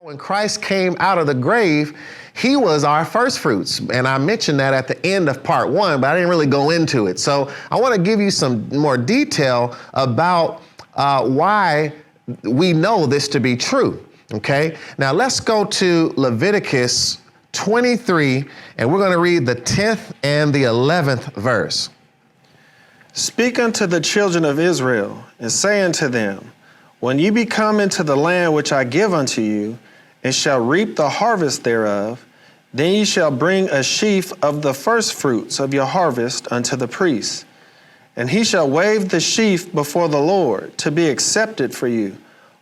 When Christ came out of the grave, he was our first fruits. And I mentioned that at the end of part 1, but I didn't really go into it. So I want to give you some more detail about why we know this to be true. Okay, now let's go to Leviticus 23, and we're going to read the 10th and the 11th verse. Speak unto the children of Israel, and say unto them, when ye be come into the land which I give unto you, and shall reap the harvest thereof, then ye shall bring a sheaf of the firstfruits of your harvest unto the priest. And he shall wave the sheaf before the Lord, to be accepted for you.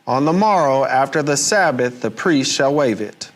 On the morrow, after the Sabbath, the priest shall wave it.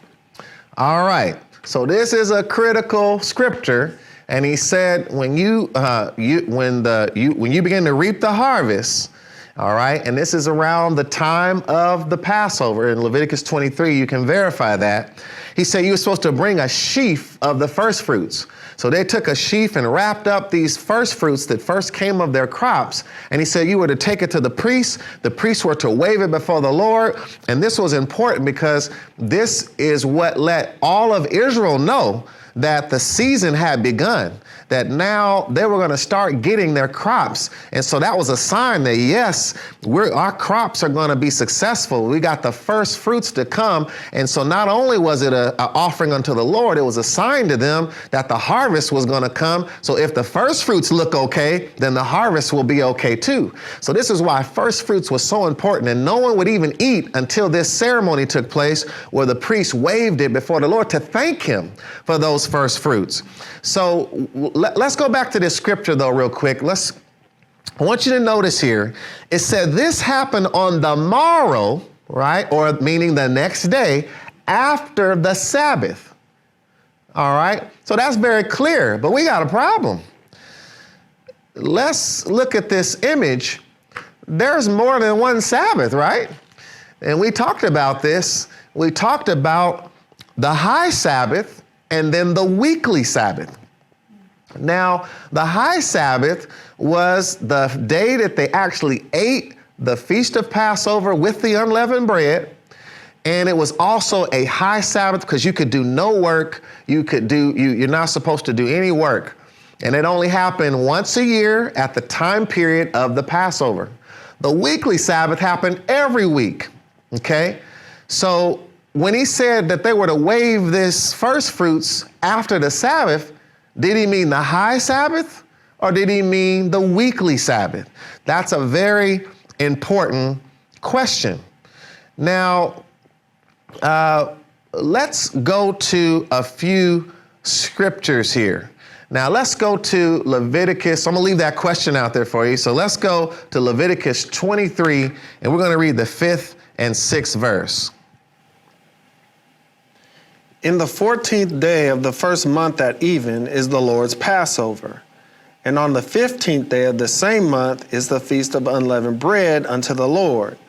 All right. So this is a critical scripture, and he said, when you begin to reap the harvest, all right, and this is around the time of the Passover in Leviticus 23. You can verify that. He said you were supposed to bring a sheaf of the first fruits. So they took a sheaf and wrapped up these first fruits that first came of their crops. And he said you were to take it to the priests. The priests were to wave it before the Lord. And this was important because this is what let all of Israel know that the season had begun, that now they were going to start getting their crops. And so that was a sign that, yes, our crops are going to be successful. We got the first fruits to come. And so not only was it an offering unto the Lord, it was a sign to them that the harvest was going to come. So if the first fruits look okay, then the harvest will be okay too. So this is why first fruits was so important. And no one would even eat until this ceremony took place where the priest waved it before the Lord to thank him for those first fruits. So let's go back to this scripture though real quick. I want you to notice here, it said this happened on the morrow, right? Or meaning the next day after the Sabbath. All right. So that's very clear, but we got a problem. Let's look at this image. There's more than one Sabbath, right? And we talked about this. We talked about the high Sabbath and then the weekly Sabbath. Now, the high Sabbath was the day that they actually ate the Feast of Passover with the unleavened bread. And it was also a high Sabbath because you could do no work. You're not supposed to do any work. And it only happened once a year at the time period of the Passover. The weekly Sabbath happened every week, okay? So when he said that they were to wave this first fruits after the Sabbath, did he mean the high Sabbath or did he mean the weekly Sabbath? That's a very important question. Now, let's go to a few scriptures here. Now let's go to Leviticus. I'm gonna leave that question out there for you. So let's go to Leviticus 23 and we're gonna read the 5th and 6th verse. In the 14th day of the first month at even is the Lord's Passover. And on the 15th day of the same month is the feast of unleavened bread unto the Lord.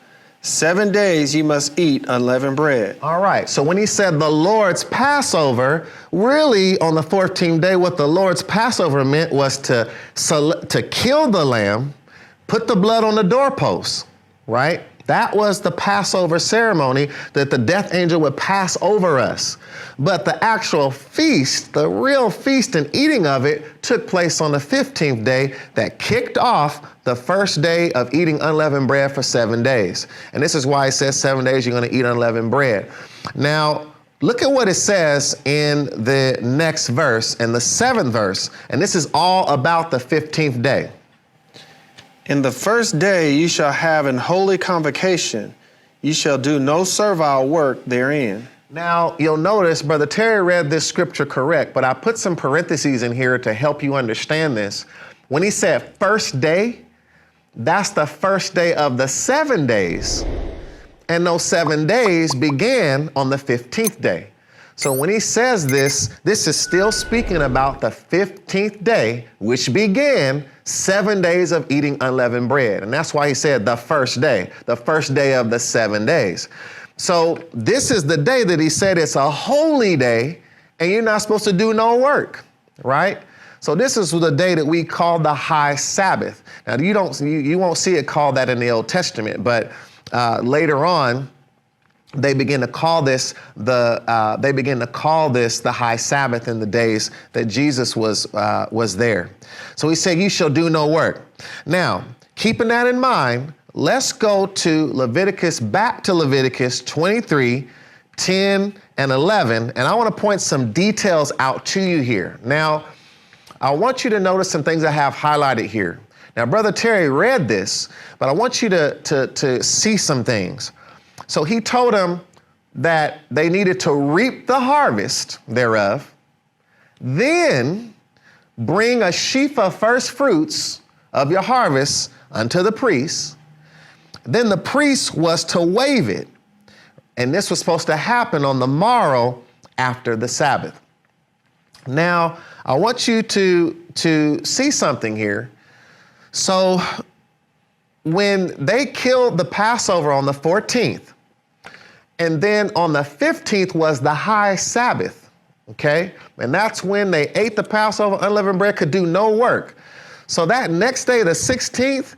7 days ye must eat unleavened bread. All right, so when he said the Lord's Passover, really on the 14th day, what the Lord's Passover meant was to kill the lamb, put the blood on the doorpost, right? That was the Passover ceremony that the death angel would pass over us. But the actual feast, the real feast and eating of it took place on the 15th day that kicked off the first day of eating unleavened bread for 7 days. And this is why it says 7 days you're going to eat unleavened bread. Now, look at what it says in the next verse, in the 7th verse. And this is all about the 15th day. In the first day you shall have an holy convocation. You shall do no servile work therein. Now, you'll notice Brother Terry read this scripture correct, but I put some parentheses in here to help you understand this. When he said first day, that's the first day of the 7 days. And those 7 days began on the 15th day. So when he says this is still speaking about the 15th day, which began 7 days of eating unleavened bread. And that's why he said the first day of the 7 days. So this is the day that he said it's a holy day and you're not supposed to do no work, right? So this is the day that we call the high Sabbath. Now you won't see it called that in the Old Testament, but later on, they begin to call this the high Sabbath in the days that Jesus was there. So he said, "You shall do no work." Now, keeping that in mind, let's go to back to Leviticus 23, 10 and 11, and I want to point some details out to you here. Now, I want you to notice some things I have highlighted here. Now, Brother Terry read this, but I want you to see some things. So he told them that they needed to reap the harvest thereof, then bring a sheaf of first fruits of your harvest unto the priest. Then the priest was to wave it. And this was supposed to happen on the morrow after the Sabbath. Now, I want you to see something here. So when they killed the Passover on the 14th, and then on the 15th was the high Sabbath, okay? And that's when they ate the Passover, unleavened bread, could do no work. So that next day, the 16th,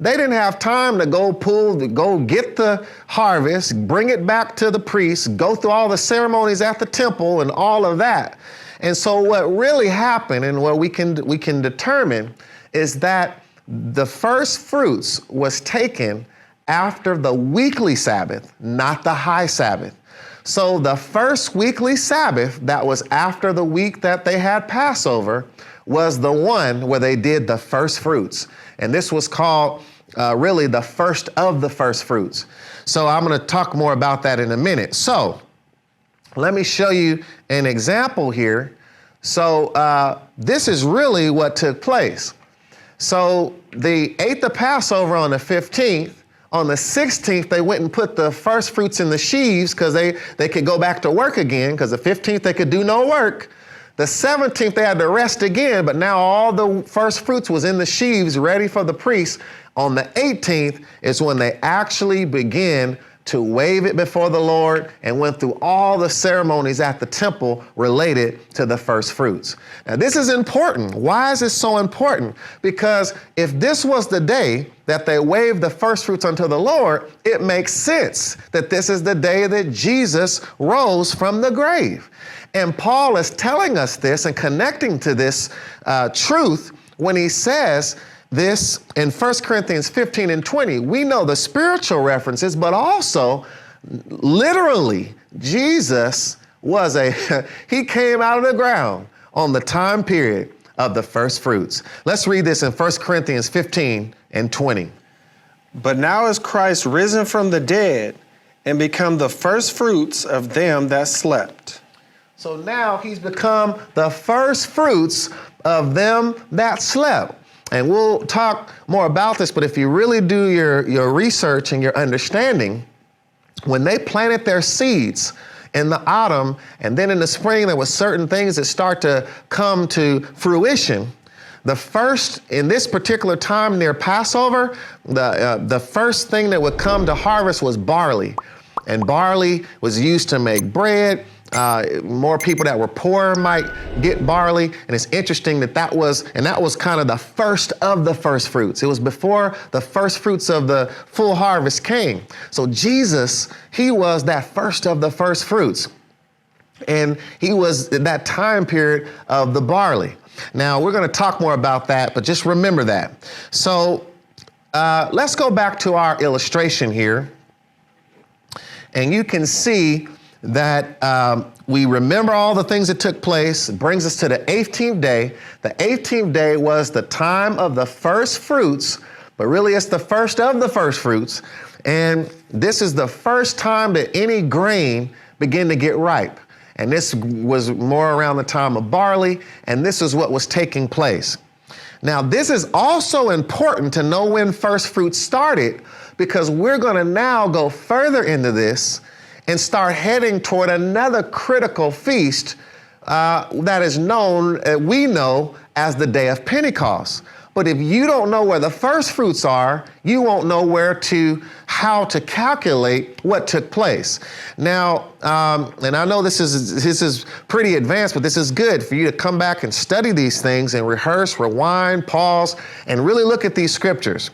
they didn't have time to go get the harvest, bring it back to the priest, go through all the ceremonies at the temple and all of that. And so what really happened and what we can determine is that the first fruits was taken after the weekly Sabbath, not the high Sabbath. So the first weekly Sabbath that was after the week that they had Passover was the one where they did the first fruits. And this was called really the first of the first fruits. So I'm going to talk more about that in a minute. So let me show you an example here. So this is really what took place. So they ate the Passover on the 15th. On the 16th, they went and put the first fruits in the sheaves because they could go back to work again, because the 15th they could do no work. The 17th, they had to rest again, but now all the first fruits was in the sheaves ready for the priest. On the 18th is when they actually began to wave it before the Lord and went through all the ceremonies at the temple related to the first fruits. Now, this is important. Why is this so important? Because if this was the day that they waved the first fruits unto the Lord, it makes sense that this is the day that Jesus rose from the grave. And Paul is telling us this and connecting to this truth when he says this in 1 Corinthians 15 and 20. We know the spiritual references, but also literally Jesus he came out of the ground on the time period of the first fruits. Let's read this in 1 Corinthians 15 and 20. But now is Christ risen from the dead and become the first fruits of them that slept. So now he's become the first fruits of them that slept. And we'll talk more about this, but if you really do your research and your understanding, when they planted their seeds in the autumn and then in the spring, there were certain things that start to come to fruition. The first, in this particular time near Passover, the first thing that would come to harvest was barley. And barley was used to make bread. More people that were poor might get barley. And it's interesting that was kind of the first of the first fruits. It was before the first fruits of the full harvest came. So Jesus, he was that first of the first fruits. And he was in that time period of the barley. Now, we're going to talk more about that, but just remember that. So let's go back to our illustration here. And you can see that we remember all the things that took place. It brings us to the 18th day. The 18th day was the time of the first fruits, but really it's the first of the first fruits. And this is the first time that any grain began to get ripe. And this was more around the time of barley, and this is what was taking place. Now, this is also important to know when first fruits started, because we're going to now go further into this and start heading toward another critical feast that is known, we know as the day of Pentecost. But if you don't know where the first fruits are, you won't know how to calculate what took place. Now, and I know this is pretty advanced, but this is good for you to come back and study these things and rehearse, rewind, pause, and really look at these scriptures.